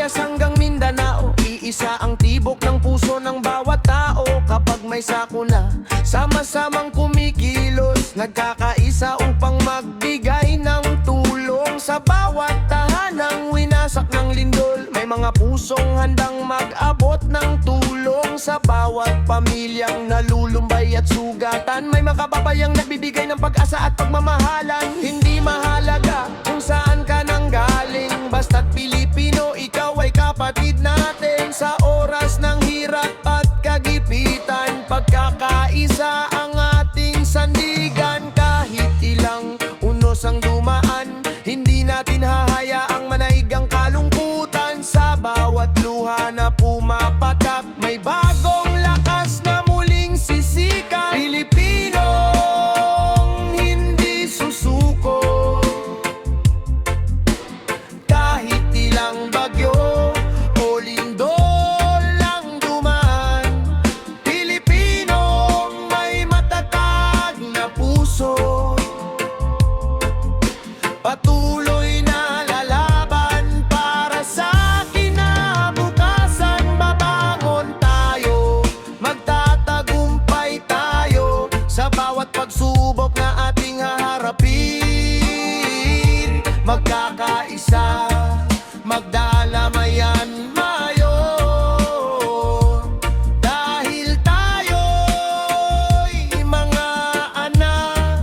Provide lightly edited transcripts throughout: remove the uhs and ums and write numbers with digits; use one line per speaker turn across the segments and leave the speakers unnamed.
Visayas hanggang Mindanao, iisa ang tibok ng puso ng bawat tao. Kapag may sakuna, sama-samang kumikilos, nagkakaisa upang magbigay ng tulong. Sa bawat tahanang winasak ng lindol, may mga pusong handang mag-abot ng tulong. Sa bawat pamilyang nalulumbay at sugatan, may makababayang nagbibigay ng pag-asa at pagmamahalan. Hindi mahalaga kung saan ka nanggaling, basta't Pilipino, ikaw ay kapatid natin. Sa oras ng hirap at kagipitan, pagkakaisa ang ating sandigan. Kahit ilang unos ang dumaan, hindi natin hahayaang manaig ang kalungkutan. Sa bawat luha na pumapatak, may bagong lakas na muling sisikat. Pilipinong hindi susuko, kahit ilang bagyo o lindol ang dumaan. Pilipinong may matatag na puso, patuloy na lalaban para sa kinabukasan. Babangon tayo, magtatagumpay tayo sa bawat pagsubok na ating haharapin. Magkakaisa, magdalamayan mayo, dahil tayo'y mga anak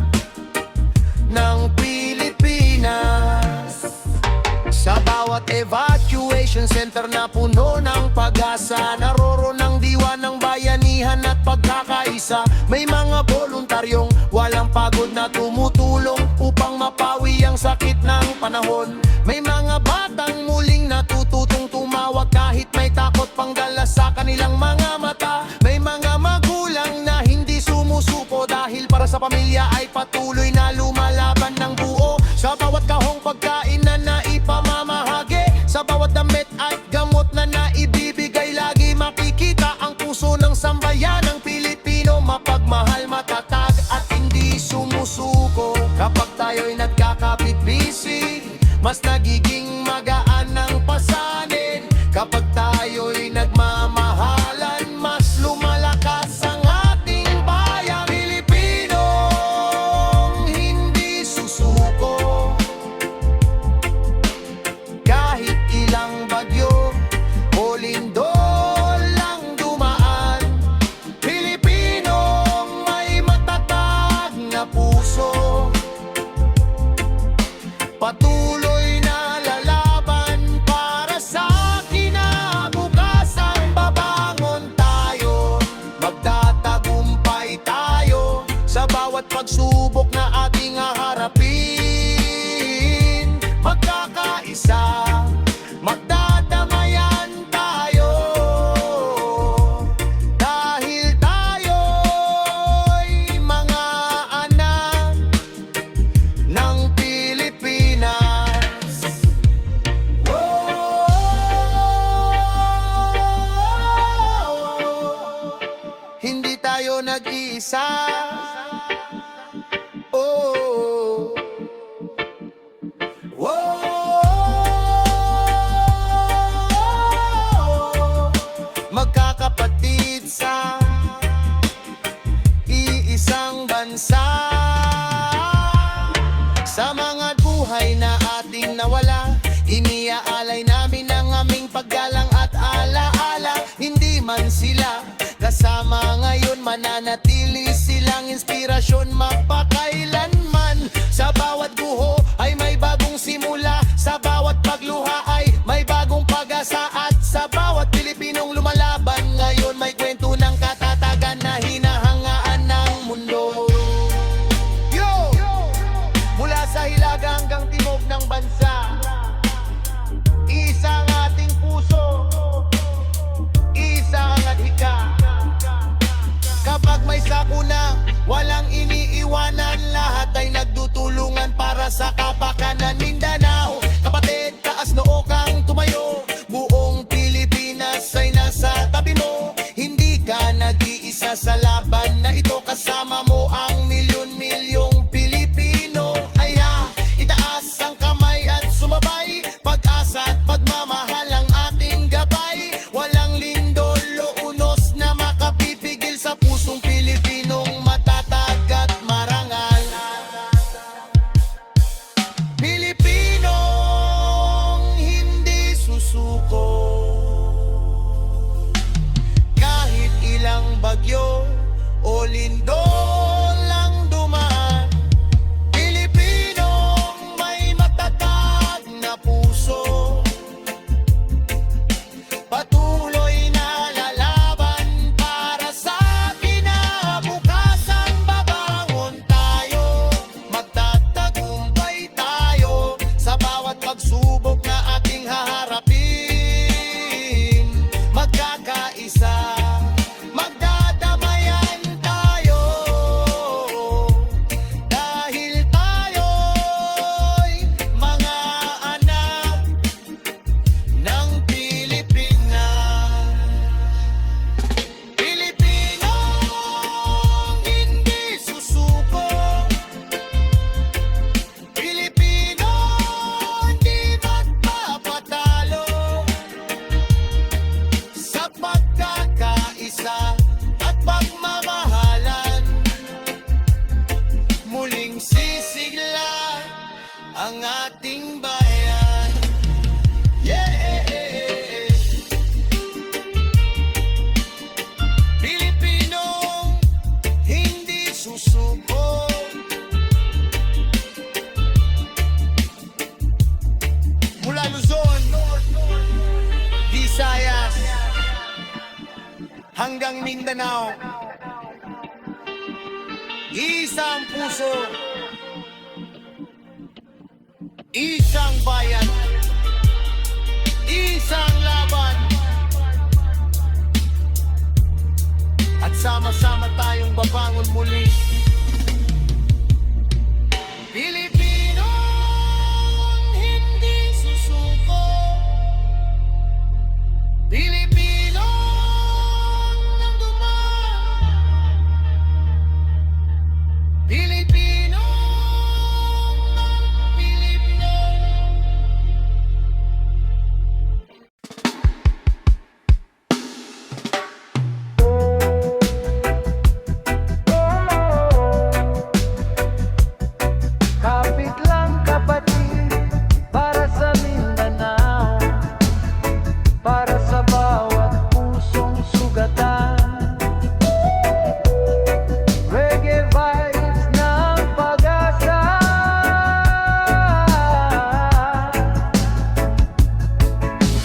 ng Pilipinas. Sa bawat evacuation center na puno ng pag-asa, naroroon ang diwa ng bayanihan at pagkakaisa. May mga voluntaryong walang pagod na tumutulong upang mapawi ang sakit ng panahon. May mga batang muling natututong tumawag kahit may takot pang dala sa kanilang mga mata. May mga magulang na hindi sumusuko dahil para sa pamilya ay patuloy na lumalaban ng buo. Sa bawat kahong pagkain na naipamamahagi, sa bawat damit at gamot na naibibigay, lagi makikita ang puso ng sambayanang Pilipino. Mapagmahal, matatag at hindi sumusuko. Kapag tayo'y nagkakapit-bisig, mas nagiging magaan ang pasanin. Kapag tayo'y nagmamahalan, mas lumalakas ang ating bayan. Pilipinong hindi susuko, kahit ilang bagyo o lindol ang dumaan. Pilipinong may matatag na puso, patuloy na lalaban para sa kinabukasan. Babangon tayo, magtatagumpay tayo sa bawat pagsubok na ating haharapin. Magkakaisa, magdadamayan tayo, dahil tayo'y mga anak ng Pilipinas. Hindi tayo nag-iisa. Oh, magkakapatid sa iisang bansa. Sa mga buhay na ating nawala, iniaalay namin ang aming paggalang at alaala. Hindi man sila kasama ngayon, mananatili silang inspirasyon mapakailanman. Sa bawat guho ay may bagong simula, sa bawat pagluha ay may bagong pag-asa. At sa bawat Pilipinong lumalaban ngayon, may kwento ng katatagan na hinahangaan ng mundo. Yo! Mula sa hilaga hanggang timog ng bansa, isa ang ating puso, isa ang adhika. Kapag may sakuna, walang iniiwanan. susuko. Kahit ilang bagyo o lindol lang dumaan, Pilipinong may matatag na puso, patuloy na lalaban para sa kinabukasan. Babangon tayo, magtatagumpay tayo sa bawat pagsubok na ating haharapin. Magkakaisa, magdadamayan tayo, dahil tayo'y mga anak ng Pilipinas. Pilipinong hindi susuko, Pilipinong di magpapatalo, sa pagkakaisa at pagmamahalan, muling sisigla ang ating bayan. Yeah! Pilipinong hindi susuko, mula Luzon, Visayas, hanggang Mindanao, isang puso, isang bayan, isang laban, at sama-sama tayong babangon muli. Pilipinong hindi susuko, Pilipinong nangduman, Pilipinong ng Pilipino. Kapit lang kapatid, para sa Mindanao, para sa bawat pusong sugatan. Reggae vibes ng pag-asa,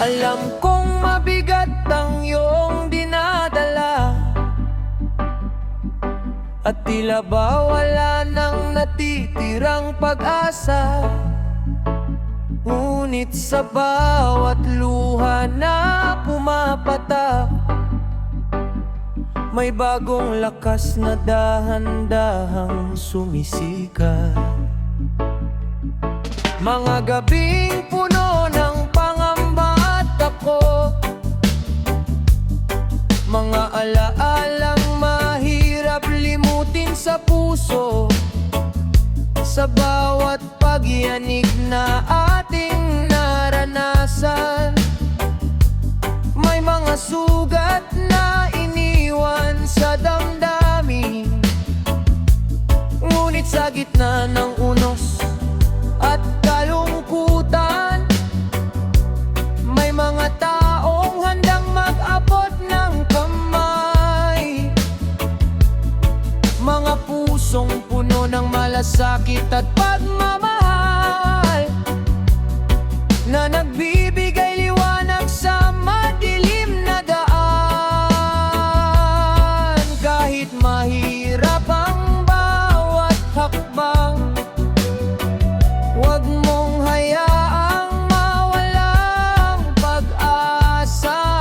alam kong mabigat ang iyong dinadala, at tila ba wala nang natitirang pag-asa. Ngunit sa bawat luha na pumapatak, may bagong lakas na dahan-dahang sumisikat. Mga gabing puno ng pangamba at takot, mga alaalang mahirap limutin sa puso, sa bawat pagyanig na ating naranasan. May mga sugat na iniwan sa damdamin, ngunit sa gitna ng unos at kalungkutan, may mga taong handang mag-abot ng kamay. Mga pusong puno ng malasakit at pagmamahal, na nagbibigay liwanag sa madilim na daan. Kahit mahirap ang bawat hakbang, huwag mong hayaang mawalang pag-asa,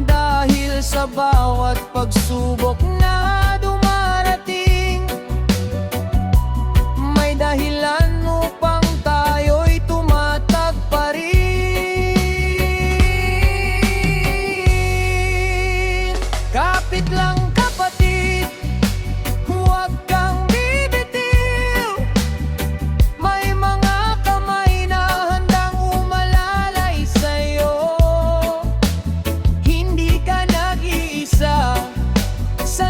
dahil sa bawat pagsubok na dumarating, may dahilan upang tayo'y tumatag pa rin. Kapit lang kapatid, huwag kang bibitiw, may mga kamay na handang umalalay sa'yo. Hindi ka nag-iisa sa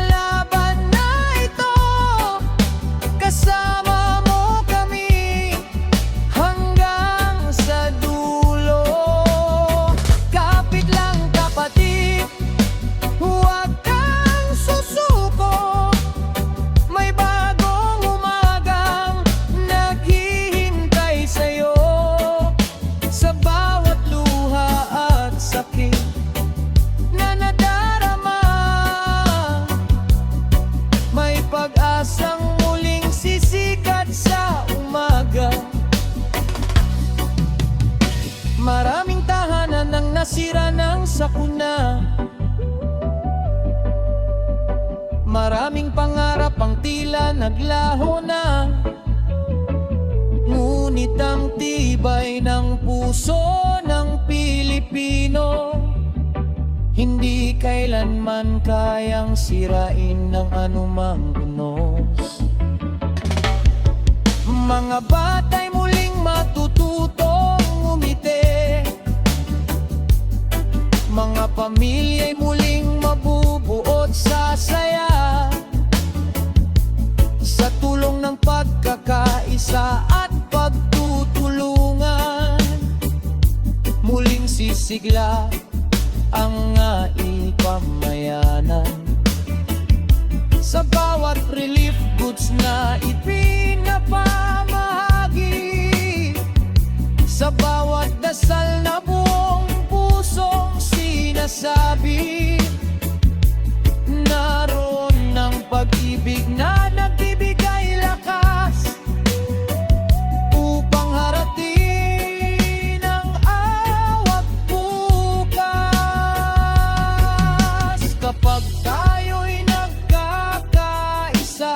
nasira ng sakuna. Maraming pangarap ang tila naglaho na, ngunit ang tibay ng puso ng Pilipino hindi kailanman kayang sirain ng anumang gunos. Mga bata'y muling matututong umiti, mga pamilya'y muling mabubuod sa saya, sa tulong ng pagkakaisa at pagtutulungan. Muling sisigla ang pamayanan, sa bawat relief goods na ipinapamahagi, sa bawat dasal na buong pusong sinasabi, naroon ang pag-ibig na nagbibigay lakas upang harating ang awat bukas. Kapag tayo'y nagkakaisa,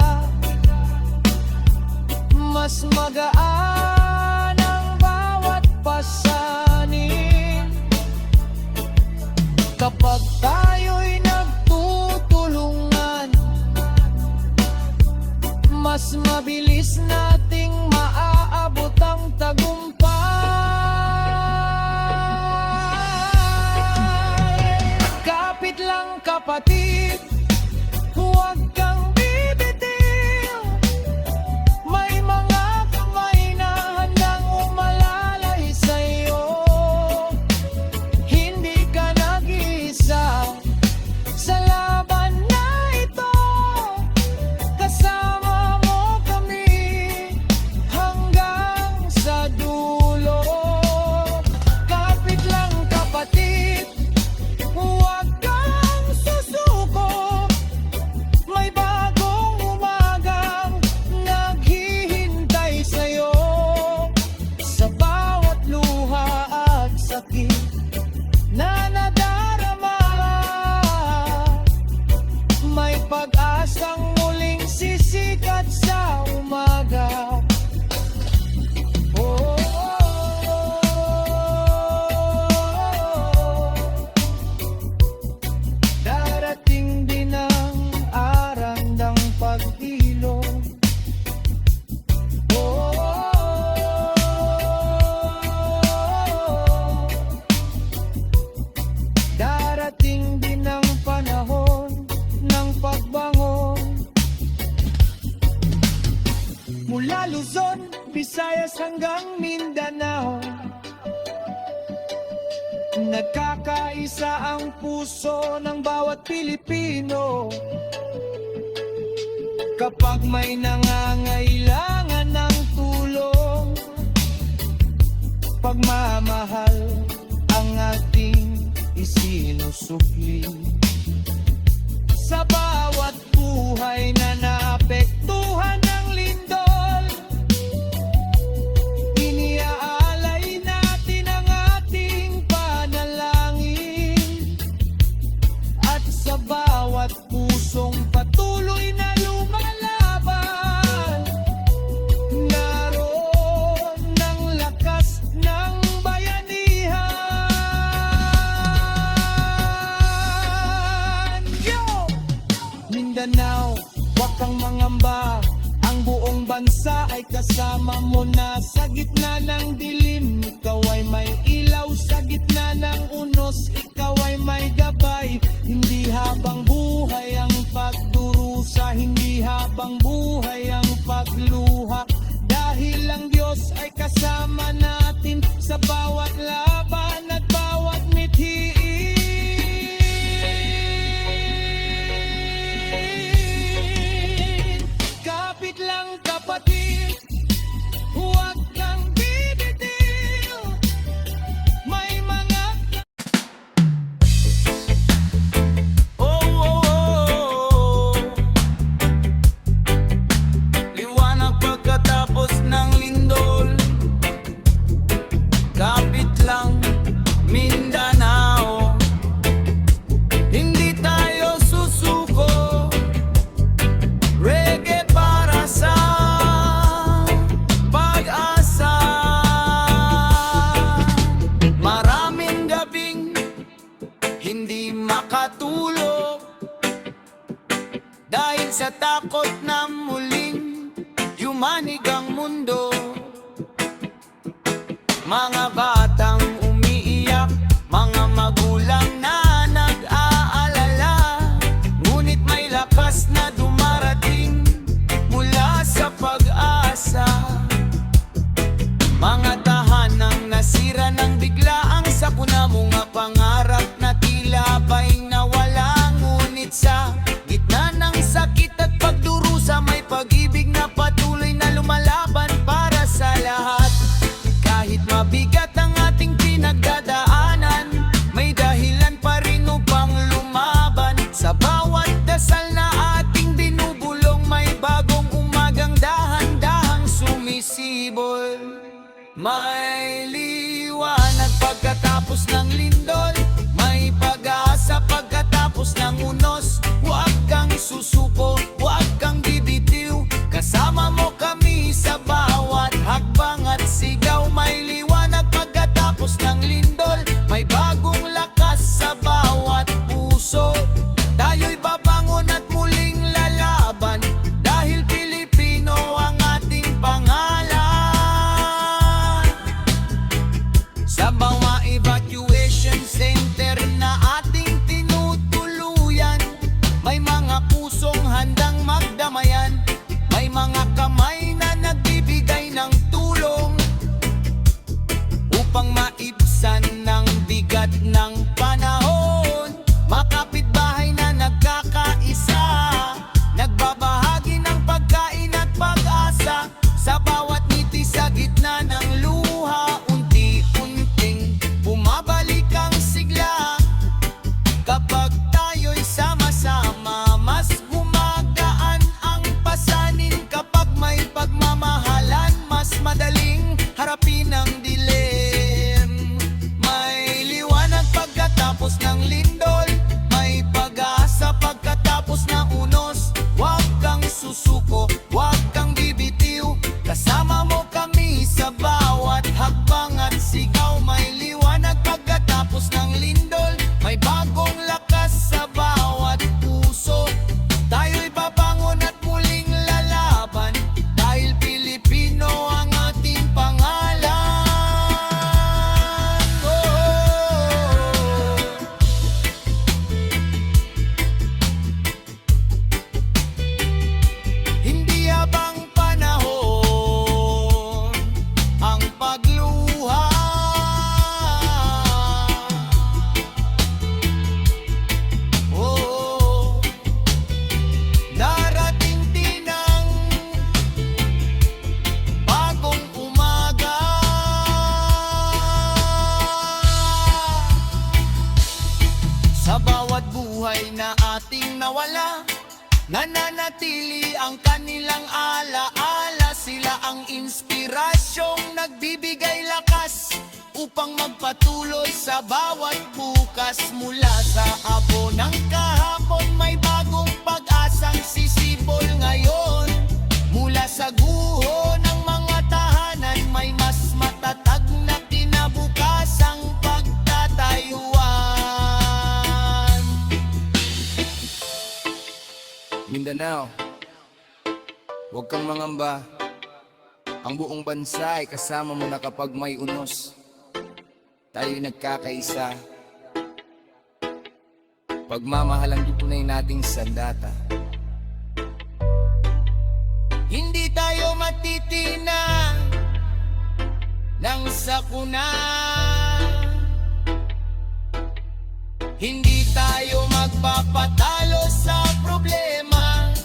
mas magaan ang bawat pasanin. Kapag tayo'y nagtutulungan, mas mabilis nating maaabot ang tagumpay. Kapit lang kapatid, huwag kang bibitiw. May mga kamay na handang umalalay sa'yo. Hindi ka nag-iisa sa laban na ito. Kasama mo kami hanggang sa dulo. Kapit lang kapatid, huwag kang susuko. May bagong umagang naghihintay sa'yo. Sa bawat luha at sakit na nadarama, may pag-asang muling sisikat sa umaga. Oh, darating din ang arandang pag-ilog. Darating din ang panahon ng pagbangon. Mula Luzon, Visayas hanggang Mindanao, nagkakaisa ang puso ng bawat Pilipino. Kapag may nangangailangan ng tulong, pagmamahal ang ating isinusukli. Sa bawat buhay na naapektuhan ng lindol, iniaalay natin ang ating panalangin. At sa bawat pusong patuloy na lumalaban, naroon ang lakas ng bayanihan. Yo! Mindanao, huwag kang mangamba, ang buong bansa ay kasama mo na. Sa gitna ng dilim, ikaw ay may ilaw. Sa gitna ng unos, ikaw ay may gabay. Hindi habang buhay ang pagdurusa, hindi habang buhay ang pagluha. Dahil ang Diyos ay kasama natin sa bawat laban at bawat mithiin. Kapit lang kapatid, huwag kang bibitiw. May mga sa takot na muling yumanig ang mundo. Mga batang umiiyak, mga magulang na nag-aalala, ngunit may lakas na dumarating mula sa pag-asa. Mga tahanang nasira ng biglaang sakuna, mga pangarap na tila ba'y nawala, ngunit sa gitna ng sakit at pagdurusa, may pag-ibig na patuloy na lumalaban para sa lahat. Kahit mabigat ang ating pinagdadaanan, may dahilan pa rin upang lumaban. Sa bawat dasal na ating binubulong, may bagong umagang dahan-dahang sumisibol. May liwanag pagkatapos ng lindol, may pag-asa pagkatapos ng unos. Huwag kang susuko, huwag kang bibitiw, kasama mo kami sa bawat hakbang at sigaw. May liwanag pagkatapos ng lindol, may bagong lakas sa bawat puso. Tayo'y babangon at muling lalaban, dahil Pilipino ang ating pangalan. Sa bawat evacuation center na ating tinutuluyan, may mga pusong handang magdamayan, may mga kamay na nagbibigay ng tulong upang maibsan ng bigat ng panahon. Makapitbahay na nagkakaisa, nagbabahagi ng pagkain at pag-asa. Sa bawat ngiti sa gitna ng luha, unti-unting bumabalik ang sigla. Kapag tayo'y sama-sama, mas gumagaan ang pasanin. Kapag may pagmamahalan, mas madaling harapin ang dilim. May liwanag pagkatapos ng lindol, may pag-asa pagkatapos ng unos. Huwag kang susuko, huwag kang bibitiw, kasama mo kami sa bawat hakbang at sigaw. May liwanag pagkatapos ng lindol, may bagong lakas sa bawat puso. Tayo'y babangon at muling lalaban, dahil Pilipino ang ating pangalan. Hindi habang panahon ang pagluha, darating din ang bagong umaga. Sa bawat buhay na ating nawala, nananatili ang kanilang ala-ala. Sila ang inspirasyong nagbibigay lakas upang magpatuloy sa bawat bukas. Mula sa abo ng kahapon, may bagong pag-asang sisibol ngayon. Mula sa guho ng mga tahanan, may mas matatag na kinabukasang pagtatayuan.
Mindanao, huwag kang mangamba. Ang buong bansa ay kasama mo na kapag may unos. Tayo'y nagkakaisa. Pagmamahalang tunay nating sandata.
Hindi tayo matitina ng sakuna, hindi tayo magpapatalo sa problema,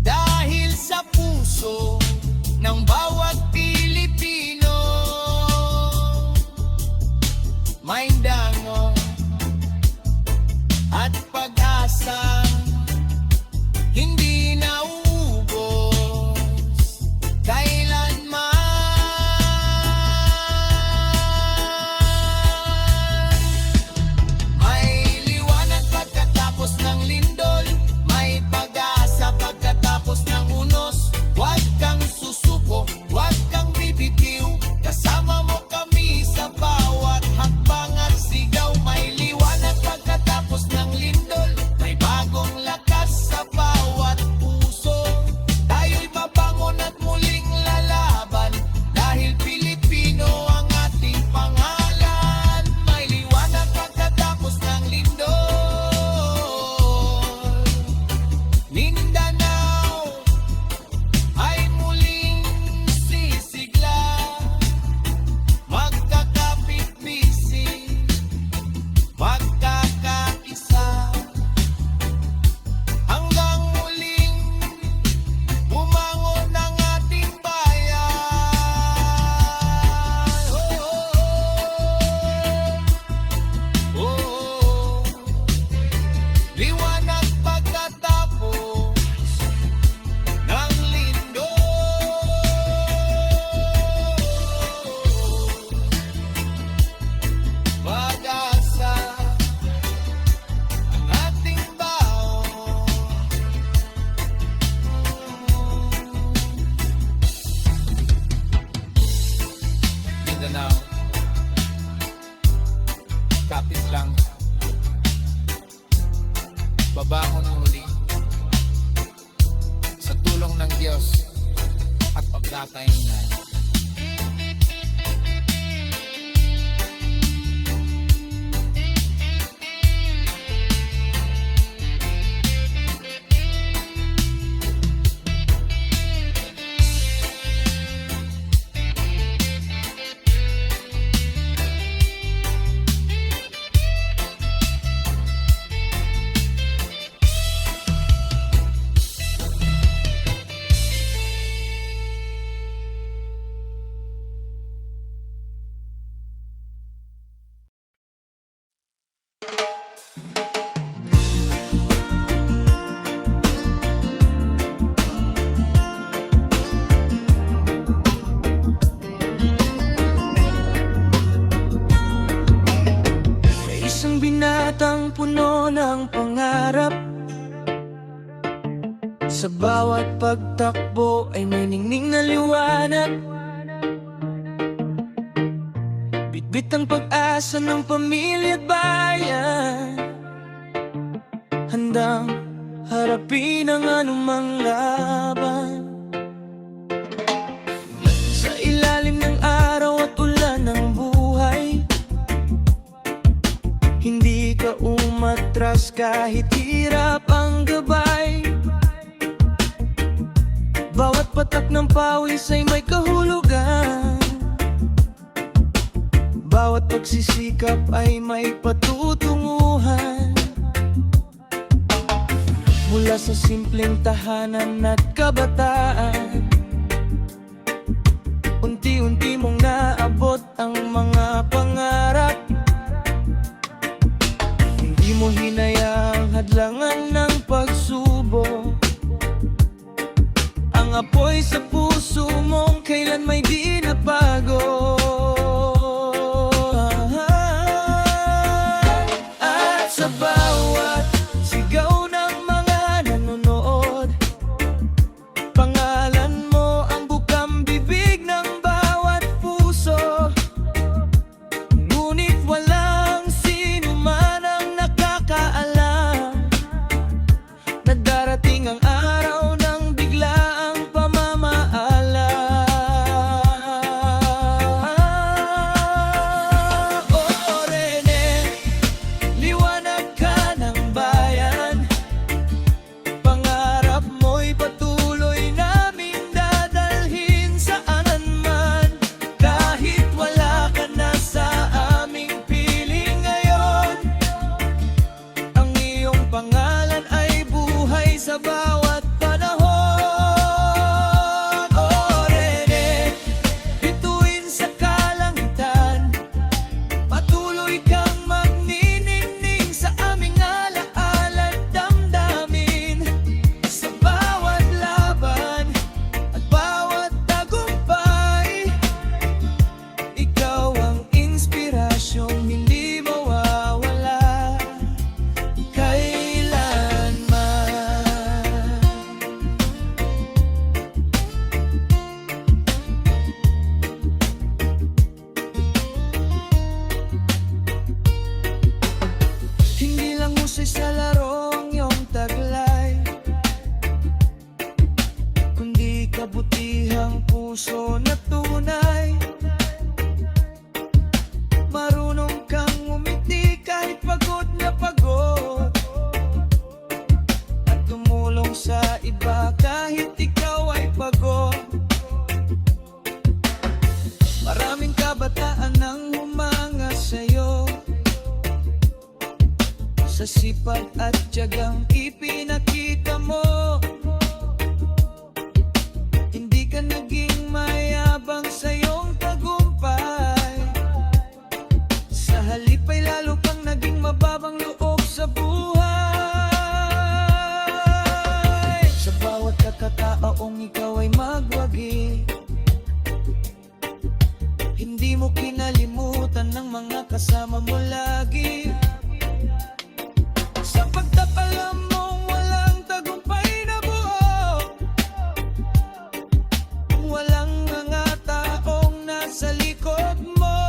dahil sa puso ng bawat Pilipino may dango at pag-asa. Hindi nauubos kailanman. May liwanag pagkatapos ng lindol, may pag-asa pagkatapos ng unos. Huwag kang susuko, huwag kang bibitiw, kasama mo kami sa bawat hakbang at sigaw. May liwanag pagkatapos ng lindol, may bago
lang babangon muli sa tulong ng Diyos at pagtataingan.
May isang binatang puno ng pangarap. Sa bawat pagtakbo ay may ningning na liwanag. Bitbit ang pag-asa ng pamilya at bayan, handang harapin ang anumang laban. Sa ilalim ng araw at ulan ng buhay, hindi ka umatras kahit hirap ang gabay. Bawat patak ng pawis ay may kahulugan. Bawat pagsisikap ay may patutunguhan. Mula sa simpleng tahanan at kabataan, unti-unti mong naabot ang mga pangarap. Hindi mo hinayang hadlangan ng pagsubok. Ang apoy sa puso mong kailan may di napago. At sa bawat sigaw ng mga nanonood, pangalan mo ang bukang bibig ng bawat puso. Ngunit walang sino man ang nakakaalam na darating ang araw ng biglaang pamamaala. Oh, Rene, liwanag ka ng bayan. Pangarap mo'y patuloy naming dadalhin saan man. Kahit wala ka na sa aming piling ngayon, ang iyong pangalan ay buhay sa bawat panahon. Oh, Rene, bituin sa kalangitan, patuloy kang magniningning sa aming alaala at damdamin. Sa bawat laban at bawat tagumpay, ikaw ang inspirasyong hindi mawawala kailanman. Hindi lang husay sa larong iyong taglay, kundi kabutihang puso na tunay. Marunong kang umiti kahit pagod na pagod, at tumulong sa iba kahit ikaw ay pagod. Maraming kabataan ang humanga sa'yo, sa sipag at tiyagang ipinakita mo. Hindi ka naging mayabang sa iyong tagumpay, sa halip ay lalo kang naging mababang loob sa buhay. Sa bawat kakataong ikaw ay magwagi, hindi mo kinalimutan ng mga kasama mo lagi. Sa pagtapalam mong walang tagumpay na buo, walang mga taong nasa likod mo.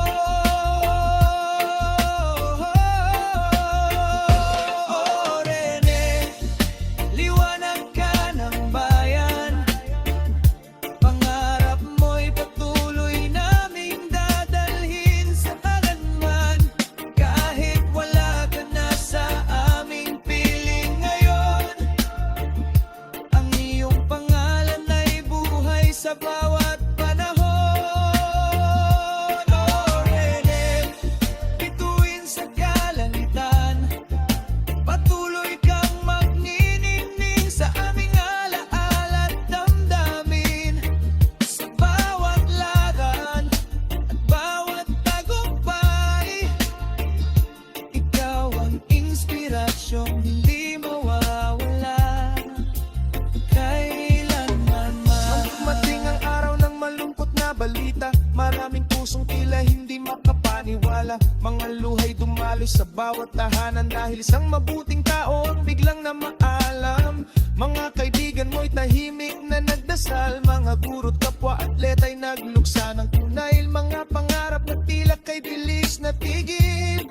luhay dumaloy sa bawat tahanan dahil isang mabuting taong biglang na maalam. Mga kaibigan mo'y tahimik na nagdasal, mga guro't kapwa atleta'y nagluksa ng tunay, mga pangarap na tila kay bilis na tigil.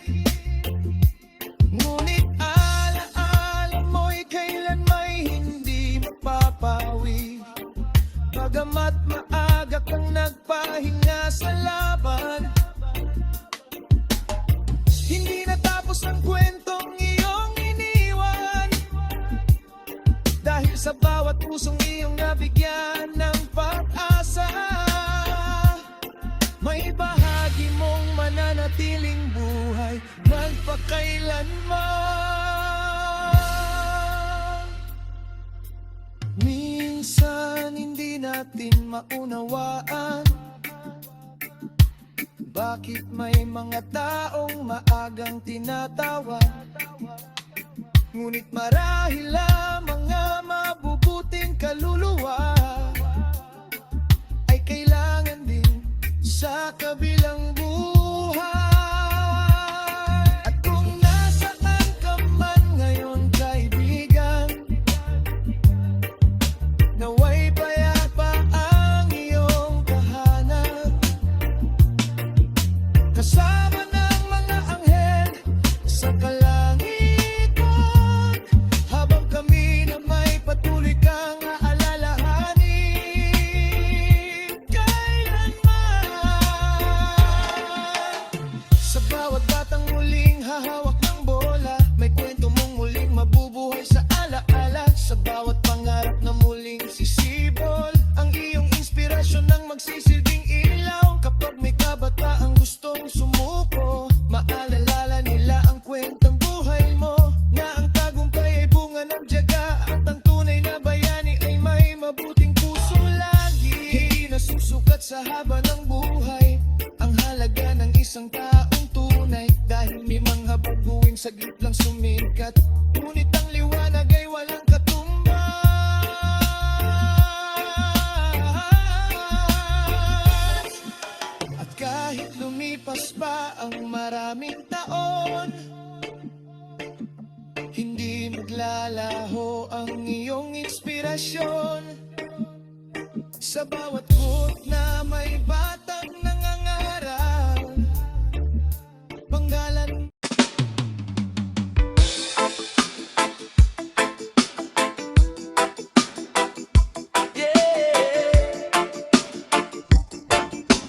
Ngunit alaala mo'y kailan may hindi mapapawi, bagamat maaga kang nagpahinga sa laban. Hindi natapos ang kwentong iyong iniwan, dahil sa bawat pusong iyong nabigyan ng pag-asa, may bahagi mong mananatiling buhay magpakailanman. Minsan hindi natin maunawaan bakit may mga taong maagang tinatawa, ngunit marahil ang mga mabubuting kaluluwa ay kailangan din sa kabilang buhay. At kung nasaan ka man ngayon, kaibigan, naway payapa ang iyong tahanan, kasama ng mga anghel sa kalangitan, habang kami na may patuloy kang aalalahanin kailanman. Sa bawat batang muling hahawak ng bola, may kwento mong muling mabubuhay sa alaala. Sa bawat pangarap na muling sisibol, ang iyong inspirasyon ang magsisilbing ilaw. Kapag may kabataang gustong sumuko, maalala nila ang kwentang buhay mo, na ang tagumpay ay bunga ng tiyaga, at ang tunay na bayani ay may mabuting puso lagi. Hindi nasusukat sa haba ng buhay ang halaga ng isang taong tunay, dahil may mga baguing saglit lang sumikat, ngunit ang liwanag ay walang katumbas. At kahit lumipas pa ang maraming taon, hindi maglalaho ang iyong inspirasyon. Sa bawat buhok na may batang nangangarap, panggalan.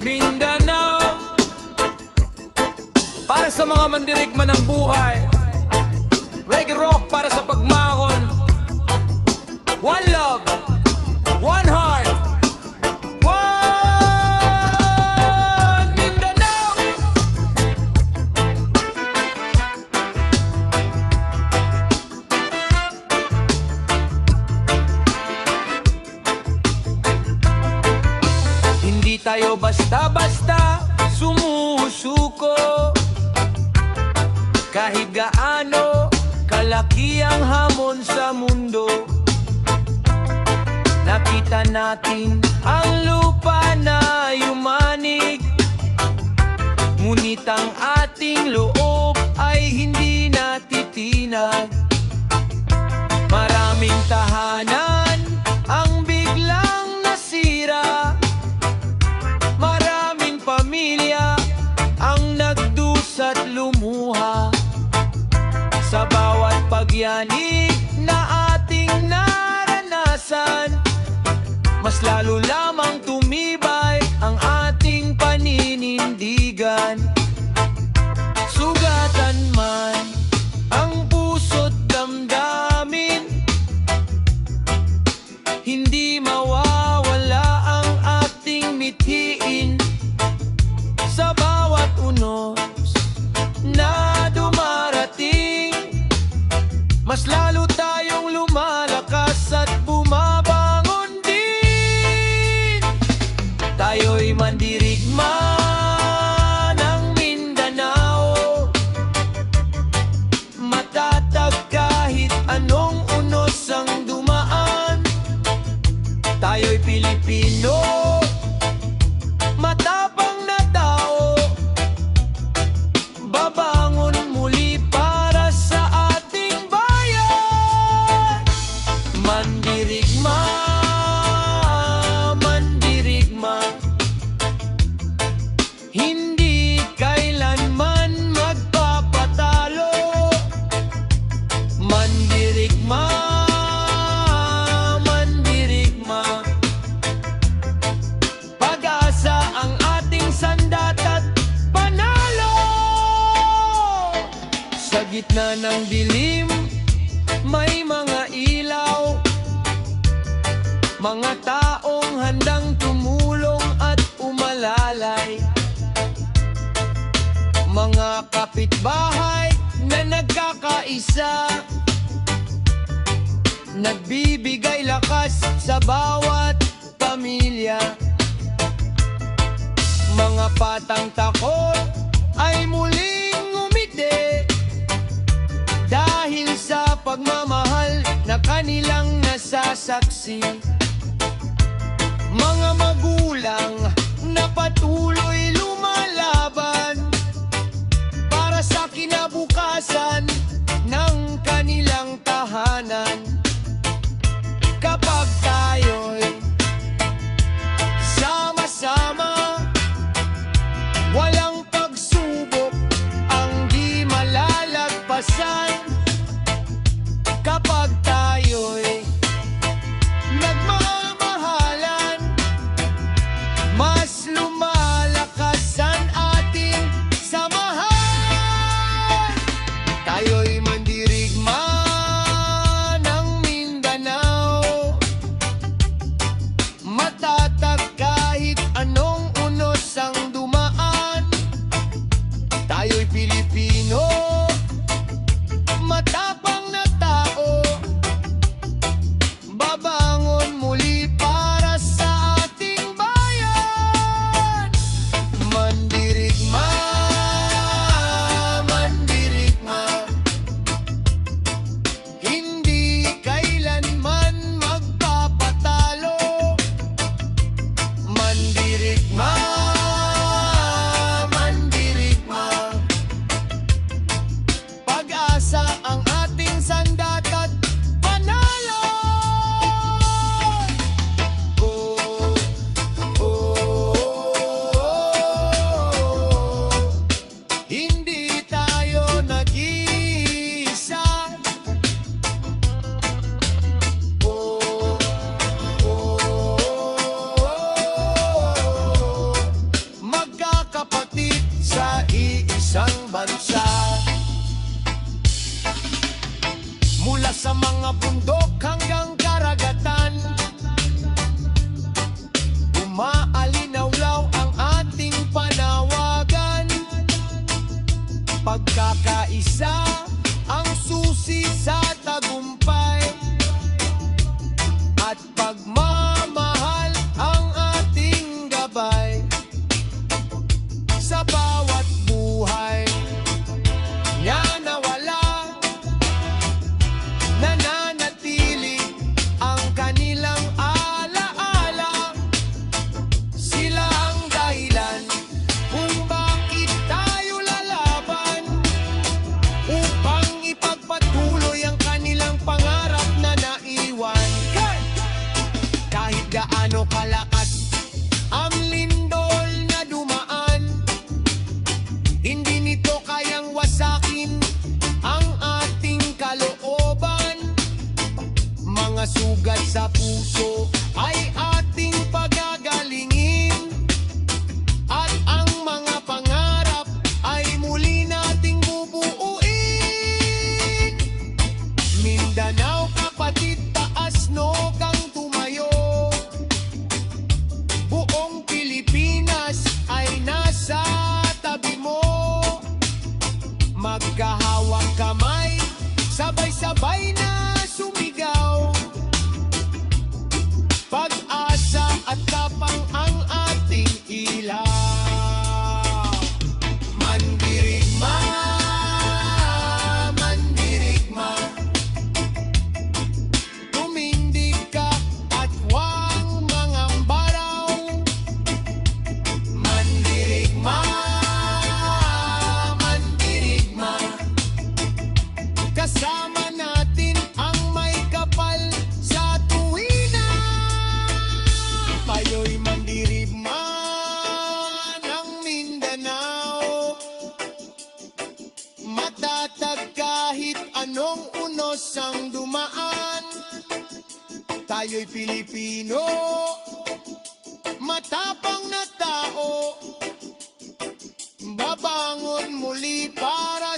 Mindanao, para sa mga mandirigma ng buhay, reggae rock para sa pagmahon. One love, one heart, one Mindanao. Hindi tayo basta-basta sumusuko, kahit gaano kalaki ang hamon sa mundo. Nakita natin ang lupa na yumanig, ngunit ang ating loob ay hindi natitinag. Maraming tahanan ang biglang nasira, maraming pamilya ang nagdusat lumuha. Sa bawat pagyanig na ating naranasan, mas lalo lamang tumibay ang ating paninindigan. Sugatan man ang puso't damdamin, hindi mawawala ang ating mithiin. Sa bawat unos na dumarating, mas lalo tayong lumalakas at bumabangon din.
gitna ng dilim, may mga ilaw, mga taong handang tumulong at umalalay, mga kapitbahay na nagkakaisa, nagbibigay lakas sa bawat pamilya. Mga patang takot ay muling ngumiti dahil sa pagmamahal na kanilang nasasaksi. Mga magulang na patuloy lumalaban para sa kinabukasan ng kanilang tahanan. Kapag tayo'y sama-sama, walang pagsubok ang di malalagpasan. Kapag tayo'y nagmamahalan, mas lumalakas ang ating samahan. Tayo'y mandirigma ng Mindanao, matatag kahit anong unos ang dumaan. Tayo'y Pilipino, matapang na tao, babangon muli para sa ating bayan. Mandirigma, mandirigma, hindi kailanman magpapatalo. Mandirigma, mandirigma, pag-asa ang ating sandatat, panalo! Oh, oh, oh, hindi tayo nag-iisa. Oh, oh, magkakapatid sa iisang bansa. Mula sa mga bundok hanggang karagatan, umaalinawlaw ang ating panawagan. Pagkakaisa ang susi sa tagumpay, at pagmamahal ang ating gabay. Sa bawat buhay na nawala, nananatili ang kanilang alaala. Sila ang dahilan kung bakit tayo lalaban, upang ipagpatuloy ang kanilang pangarap na naiwan. Kahit gaano kalakas ang lindol na dumaan, hindi nito kayang wasakin ang ating kalooban. Mga sugat sa puso ay ating pagagalingin, at ang mga pangarap ay muli nating bubuuin. Mindanao kapatid, taas no kang tumayo, buong Pilipinas ay nasa tabi mo. Magkahawang kamay, sabay-sabay na sumigaw. Pag-asa at tapang ang ating ilaw. Mandirigma, mandirigma, tumindig ka at huwag mangambaraw. Mandirigma, mandirigma, kasama natin ang may kapal sa tuwina. Tayo'y mandirigma ng Mindanao, matatag kahit anong unos ang dumaan. Tayo'y Pilipino, matapang na tao, babangon muli para